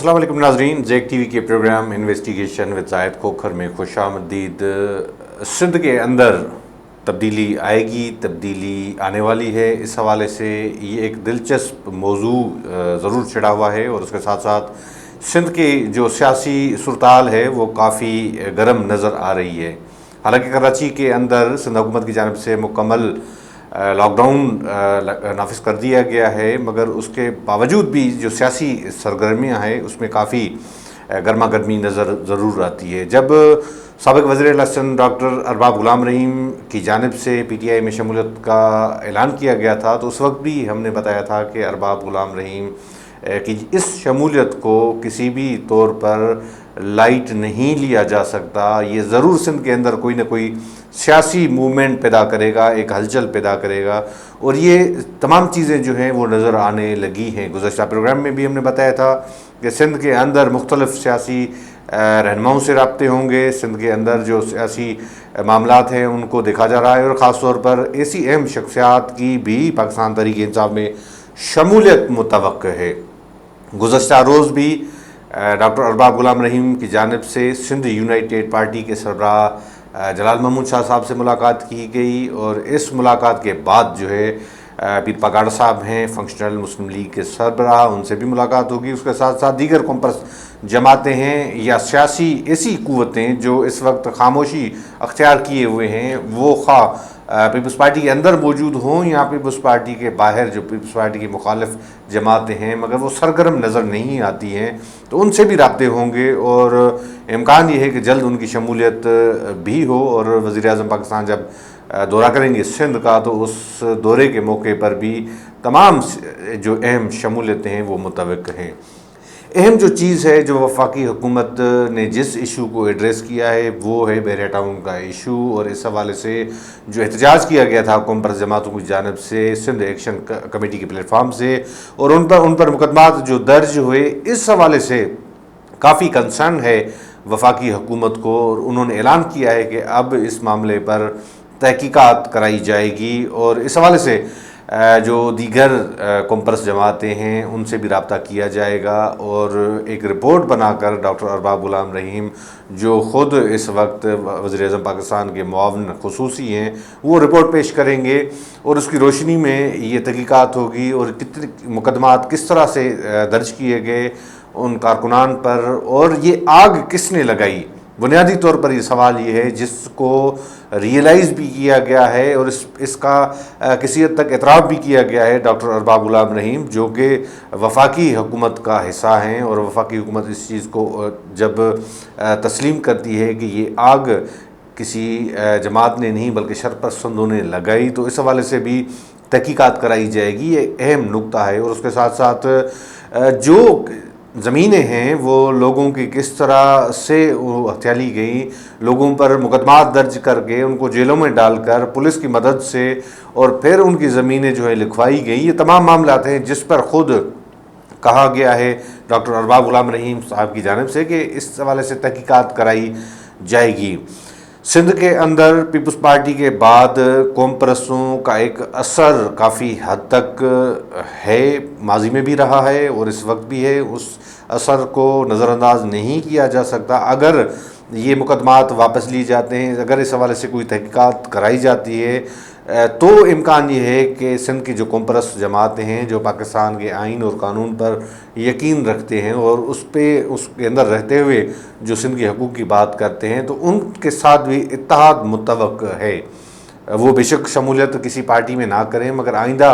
अस्सलाम वालेकुम नाजरीन, ज़ेक टीवी के programme investigation with Zahid Khokhar में खुशामदीद। सिंध के अंदर तब्दीली आएगी, तब्दीली आने वाली है। इस हवाले से ये एक दिलचस्प मौजू ज़रूर छिड़ा हुआ है और उसके साथ साथ सिंध की जो सियासी सूरताल है वो काफ़ी गर्म नज़र आ रही है। हालांकि कराची के अंदर सिंध हुकूमत की जानिब से मुकम्मल लॉकडाउन नाफिज कर दिया गया है, मगर उसके बावजूद भी जो सियासी सरगर्मियाँ हैं उसमें काफ़ी गर्मा गर्मी नज़र ज़रूर आती है। जब साबिक़ वज़ीर सिंध डॉक्टर अरबाब गुलाम रहीम की जानिब से PTI में शमूलियत का ऐलान किया गया था तो उस वक्त भी हमने बताया था कि अरबाब गुलाम रहीम कि इस शमूलियत को किसी भी तौर पर लाइट नहीं लिया जा सकता। ये ज़रूर सिंध के अंदर कोई ना कोई सियासी मूवमेंट पैदा करेगा, एक हलचल पैदा करेगा और ये तमाम चीज़ें जो हैं वो नज़र आने लगी हैं। गुज़श्ता प्रोग्राम में भी हमने बताया था कि सिंध के अंदर मुख्तलिफ़ सियासी रहनुमाओं से रब्ते होंगे। सिंध के अंदर जो सियासी मामलात हैं उनको देखा जा रहा है और ख़ास तौर पर ऐसी अहम शख्सियात की भी पाकिस्तान तहरीक-ए-इंसाफ में शमूलियत मुतवक्क है। गुज़श्ता रोज़ भी डॉक्टर अरबाब गुलाम रहीम की जानिब से सिंध यूनाइटेड पार्टी के सरबराह जलाल महमूद शाह साहब से मुलाकात की गई और इस मुलाकात के बाद जो है पीर पगाड़ साहब हैं फंक्शनल मुस्लिम लीग के सरबराह, उनसे भी मुलाकात होगी। उसके साथ साथ दीगर कॉम्पर्स जमातें हैं या सियासी ऐसी क़ुव्वतें जो इस वक्त खामोशी अख्तियार किए हुए हैं, वो खा पीपल्स पार्टी के अंदर मौजूद हों या पीपल्स पार्टी के बाहर जो पीपल्स पार्टी की मुखालिफ जमातें हैं मगर वो सरगर्म नज़र नहीं आती हैं, तो उनसे भी रब्ते होंगे और इम्कान ये है कि जल्द उनकी शमूलियत भी हो। और वज़ीर-ए-आज़म पाकिस्तान जब दौरा करेंगे सिंध का तो उस दौरे के मौके पर भी तमाम जो अहम शमूलियतें हैं वो मुतवक्क हैं। अहम जो चीज़ है जो वफाकी हुकूमत ने जिस इशू को एड्रेस किया है वो है बहरिया टाउन का इशू और इस हवाले से जो एहतजाज किया गया था कॉम्पर्स जमातों की जानिब से सिंध एक्शन कमेटी के प्लेटफार्म से और उन पर मुकदमात जो दर्ज हुए, इस हवाले से काफ़ी कंसर्न है वफाकी हुकूमत को और उन्होंने ऐलान किया है कि अब इस मामले पर तहकीकात कराई जाएगी और इस हवाले से जो दीगर कॉम्पर्स जमातें हैं उनसे भी रब्ता किया जाएगा और एक रिपोर्ट बनाकर डॉक्टर अरबाब गुलाम रहीम जो ख़ुद इस वक्त वज़ीर-ए-आज़म पाकिस्तान के मुआविन ख़ुसूसी हैं वो रिपोर्ट पेश करेंगे और उसकी रोशनी में ये तहकीकात होगी और कितने मुकदमात किस तरह से दर्ज किए गए उन कारकुनान पर और ये आग किसने लगाई। बुनियादी तौर पर ये सवाल ये है जिसको रियलाइज़ भी किया गया है और इसका किसी हद तक एतराफ़ भी किया गया है डॉक्टर अरबाब गुलाम रहीम जो कि वफाकी हुकूमत का हिस्सा हैं और वफाकी हुकूमत इस चीज़ को जब तस्लीम करती है कि ये आग किसी जमात ने नहीं बल्कि शरपसंदों ने लगाई तो इस हवाले से भी तहकीकात कराई जाएगी। ये अहम नुक्ता है और उसके साथ साथ जो ज़मीनें हैं वो लोगों की किस तरह से वो हथियाली गई, लोगों पर मुकदमात दर्ज करके उनको जेलों में डालकर पुलिस की मदद से और फिर उनकी ज़मीनें जो है लिखवाई गई, ये तमाम मामलात हैं जिस पर ख़ुद कहा गया है डॉक्टर अरबाब गुलाम रहीम साहब की जानिब से कि इस हवाले से तहकीकात कराई जाएगी। सिंध के अंदर पीपल्स पार्टी के बाद कॉम्प्रसों का एक असर काफ़ी हद तक है, माजी में भी रहा है और इस वक्त भी है। उस असर को नज़रअंदाज नहीं किया जा सकता। अगर ये मुकदमात वापस लिए जाते हैं, अगर इस हवाले से कोई तहकीकात कराई जाती है तो इम्कान ये है कि सिंध की जो कॉम्प्रस जमातें हैं जो पाकिस्तान के आइन और कानून पर यकीन रखते हैं और उसके अंदर रहते हुए जो सिंध के हकूक़ की बात करते हैं तो उनके साथ भी इत्तेहाद मुतवक्क है। वो बेशक शमूलियत किसी पार्टी में ना करें मगर आइंदा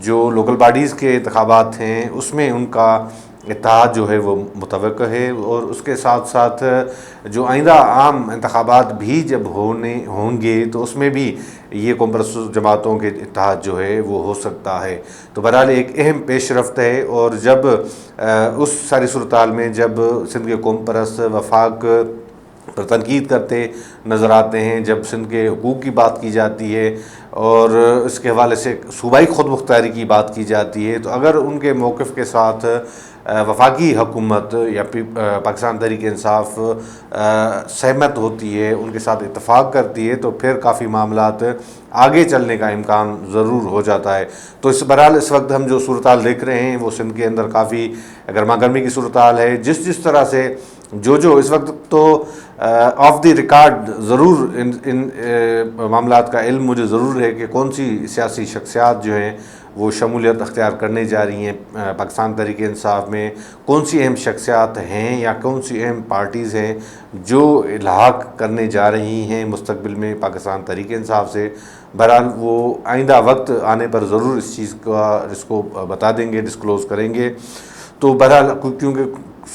जो लोकल बॉडीज़ के इंतखाबात हैं उसमें उनका इत्तेहाद जो है वो मुतवक्क है और उसके साथ साथ जो आइंदा आम इंतखाबात भी जब होंगे तो उसमें भी ये कॉम्प्रस जमातों के इत्तेहाद जो है वो हो सकता है। तो बहरहाल एक अहम पेशरफ्त है और जब उस सारी सूरताल में जब सिंध के कॉम्प्रस वफाक पर तनकीद करते नज़र आते हैं, जब सिंध के हुकूक़ की बात की जाती है और इसके हवाले से सूबाई खुद मुख्तारी की बात की जाती है तो अगर उनके मौक़िफ़ के साथ وفاقی حکومت یا پاکستان تحریک انصاف سہمت ہوتی ہے، ان کے ساتھ اتفاق کرتی ہے، تو پھر کافی معاملات آگے چلنے کا امکان ضرور ہو جاتا ہے۔ تو بہرحال اس وقت ہم جو صورتحال دیکھ رہے ہیں وہ سندھ کے اندر کافی گرما گرمی کی صورتحال ہے۔ جس طرح سے جو اس وقت تو آف دی ریکارڈ ضرور ان معاملات کا علم مجھے ضرور ہے کہ کون سی سیاسی شخصیات جو ہیں وہ شمولیت اختیار کرنے جا رہی ہیں پاکستان تحریک انصاف میں، کون سی اہم شخصیات ہیں یا کون سی اہم پارٹیز ہیں جو الحاق کرنے جا رہی ہیں مستقبل میں پاکستان تحریک انصاف سے۔ بہرحال وہ آئندہ وقت آنے پر ضرور اس کو بتا دیں گے، ڈسکلوز کریں گے۔ تو بہرحال کیونکہ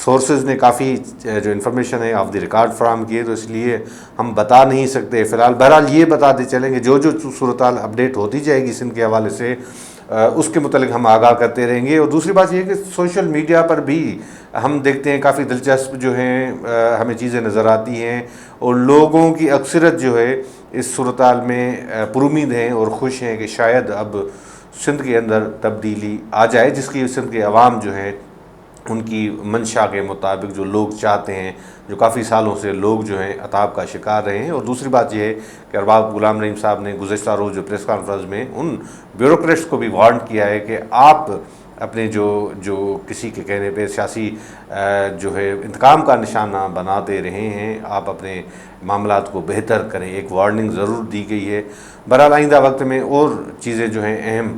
سورسز نے کافی جو انفارمیشن ہے آف دی ریکارڈ فراہم کی ہے، تو اس لیے ہم بتا نہیں سکتے فی الحال۔ بہرحال یہ بتاتے چلیں گے جو صورتحال اپڈیٹ ہوتی جائے گی سندھ کے حوالے سے، اس کے متعلق ہم آگاہ کرتے رہیں گے۔ اور دوسری بات یہ ہے کہ سوشل میڈیا پر بھی ہم دیکھتے ہیں کافی دلچسپ جو ہیں ہمیں چیزیں نظر آتی ہیں، اور لوگوں کی اکثریت جو ہے اس صورتحال میں پر امید ہیں اور خوش ہیں کہ شاید اب سندھ کے اندر تبدیلی آ جائے، جس کی سندھ کے عوام جو ہے ان کی منشا کے مطابق جو لوگ چاہتے ہیں، جو کافی سالوں سے لوگ جو ہیں عطاب کا شکار رہے ہیں۔ اور دوسری بات یہ ہے کہ ارباب غلام رحیم صاحب نے گزشتہ روز جو پریس کانفرنس میں ان بیوروکریٹس کو بھی وارن کیا ہے کہ آپ اپنے جو کسی کے کہنے پہ سیاسی جو ہے انتقام کا نشانہ بناتے رہے ہیں، آپ اپنے معاملات کو بہتر کریں، ایک وارننگ ضرور دی گئی ہے۔ بہرحال آئندہ وقت میں اور چیزیں جو ہیں اہم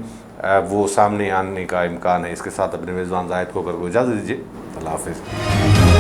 وہ سامنے آنے کا امکان ہے۔ اس کے ساتھ اپنے میزبان زاہد کھوکھر کو اجازت دیجیے، اللہ حافظ۔